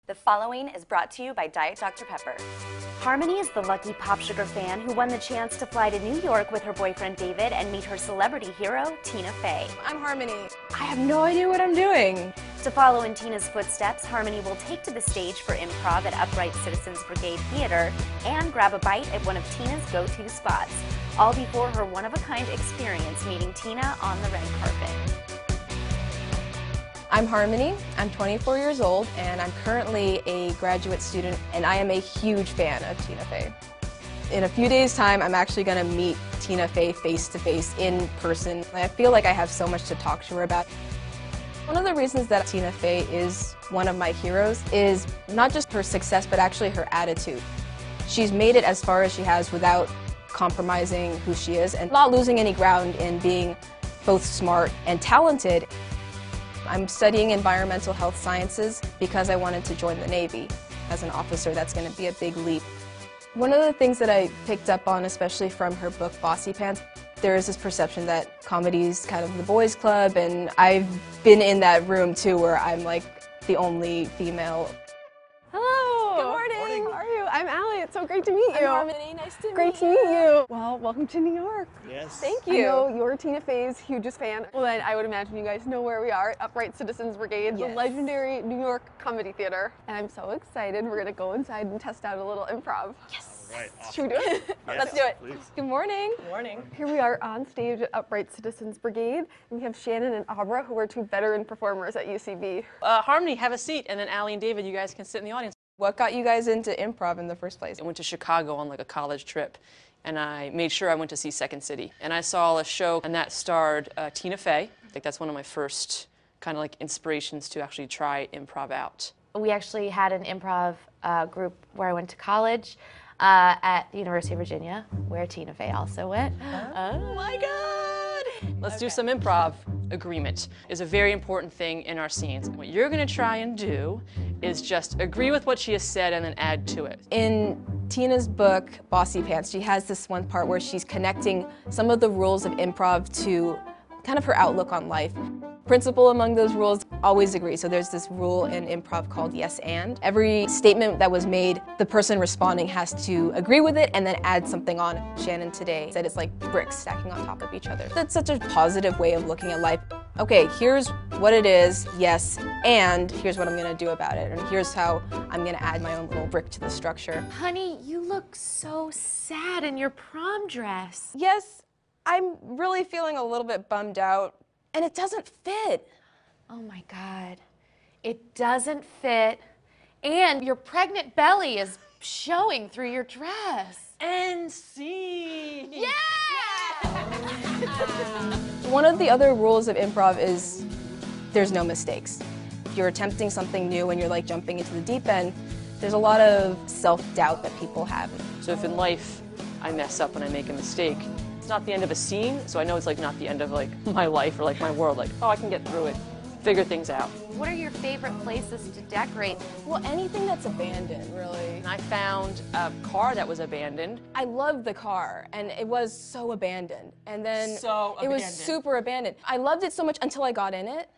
The following is brought to you by Diet Dr. Pepper. Harmony is the lucky Pop Sugar fan who won the chance to fly to New York with her boyfriend David and meet her celebrity hero, Tina Fey. I'm Harmony. I have no idea what I'm doing. To follow in Tina's footsteps, Harmony will take to the stage for improv at Upright Citizens Brigade Theater and grab a bite at one of Tina's go-to spots, all before her one-of-a-kind experience meeting Tina on the red carpet. I'm Harmony, I'm 24 years old, and I'm currently a graduate student, and I am a huge fan of Tina Fey. In a few days' time, I'm actually going to meet Tina Fey face-to-face in person. I feel like I have so much to talk to her about. One of the reasons that Tina Fey is one of my heroes is not just her success, but actually her attitude. She's made it as far as she has without compromising who she is and not losing any ground in being both smart and talented. I'm studying environmental health sciences because I wanted to join the Navy. As an officer, that's going to be a big leap. One of the things that I picked up on, especially from her book Bossy Pants, there is this perception that comedy is kind of the boys' club, and I've been in that room too where I'm like the only female. Hello! Good morning! How are you? I'm Allie. It's so great to meet you. I'm Harmony. Nice to meet you. Great to meet you. Well, welcome to New York. Yes. Thank I you. know you're Tina Fey's hugest fan. Well, then I would imagine you guys know where we are, Upright Citizens Brigade, the Yes. legendary New York Comedy Theater. And I'm so excited. We're going to go inside and test out a little improv. Yes. Right. Should we do it? Yes, Let's do it. please. Good morning. Good morning. Here we are on stage at Upright Citizens Brigade. And we have Shannon and Abra, who are two veteran performers at UCB. Harmony, have a seat, and then Allie and David, you guys can sit in the audience. What got you guys into improv in the first place? I went to Chicago on like a college trip, and I made sure I went to see Second City. And I saw a show, and that starred Tina Fey. I think that's one of my first kind of like inspirations to actually try improv out. We actually had an improv group where I went to college at the University of Virginia, where Tina Fey also went. Oh my God! Let's do some improv. Agreement is a very important thing in our scenes. What you're gonna try and do is just agree with what she has said and then add to it. In Tina's book, Bossy Pants, she has this one part where she's connecting some of the rules of improv to kind of her outlook on life. Principle among those rules, always agree. So there's this rule in improv called yes and. Every statement that was made, the person responding has to agree with it and then add something on. Shannon today said it's like bricks stacking on top of each other. That's such a positive way of looking at life. Okay, here's what it is, yes, and here's what I'm gonna do about it. And here's how I'm gonna add my own little brick to the structure. Honey, you look so sad in your prom dress. Yes, I'm really feeling a little bit bummed out, and it doesn't fit. Oh my God. It doesn't fit, and your pregnant belly is showing through your dress. And scene! Yeah! One of the other rules of improv is there's no mistakes. If you're attempting something new and you're like jumping into the deep end, there's a lot of self-doubt that people have. So if in life I mess up and I make a mistake, it's not the end of a scene, so I know it's like not the end of like my life or like my world. Like, oh, I can get through it, figure things out. What are your favorite places to decorate? Well, anything that's abandoned, really. And I found a car that was abandoned. I loved the car, and it was so abandoned. And then it was super abandoned. I loved it so much until I got in it.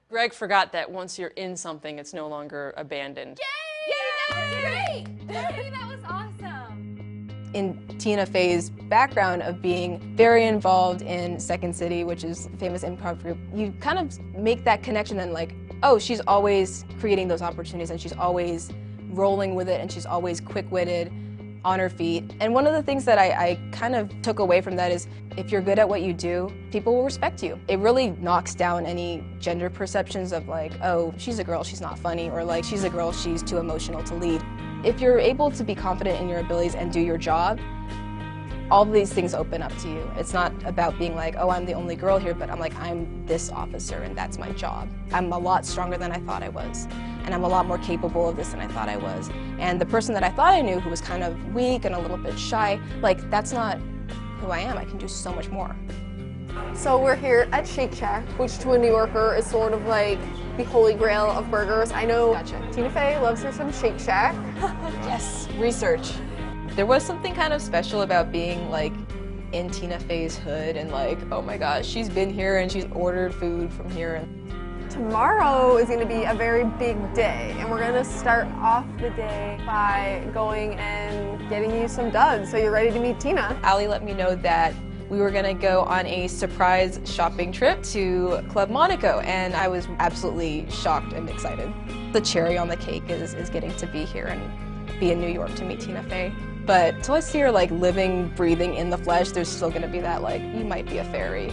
Greg forgot that once you're in something, it's no longer abandoned. Yay! That was great! Yay, that was awesome! In Tina Fey's background of being very involved in Second City, which is a famous improv group, you kind of make that connection and like, oh, she's always creating those opportunities and she's always rolling with it and she's always quick-witted, on her feet. And one of the things that I kind of took away from that is if you're good at what you do, people will respect you. It really knocks down any gender perceptions of like, oh, she's a girl, she's not funny, or like, she's a girl, she's too emotional to lead. If you're able to be confident in your abilities and do your job, all of these things open up to you. It's not about being like, oh, I'm the only girl here, but I'm like, I'm this officer and that's my job. I'm a lot stronger than I thought I was. And I'm a lot more capable of this than I thought I was. And the person that I thought I knew who was kind of weak and a little bit shy, like, that's not who I am. I can do so much more. So we're here at Shake Shack, which to a New Yorker is sort of like the holy grail of burgers. I know Tina Fey loves her some Shake Shack. Yes, research. There was something kind of special about being like in Tina Fey's hood and like, oh my gosh, she's been here and she's ordered food from here. And Tomorrow is going to be a very big day, and we're going to start off the day by going and getting you some duds, so you're ready to meet Tina. Allie let me know that we were gonna go on a surprise shopping trip to Club Monaco, and I was absolutely shocked and excited. The cherry on the cake is getting to be here and be in New York to meet Tina Fey. But until I see her like living, breathing in the flesh, there's still gonna be that like, you might be a fairy.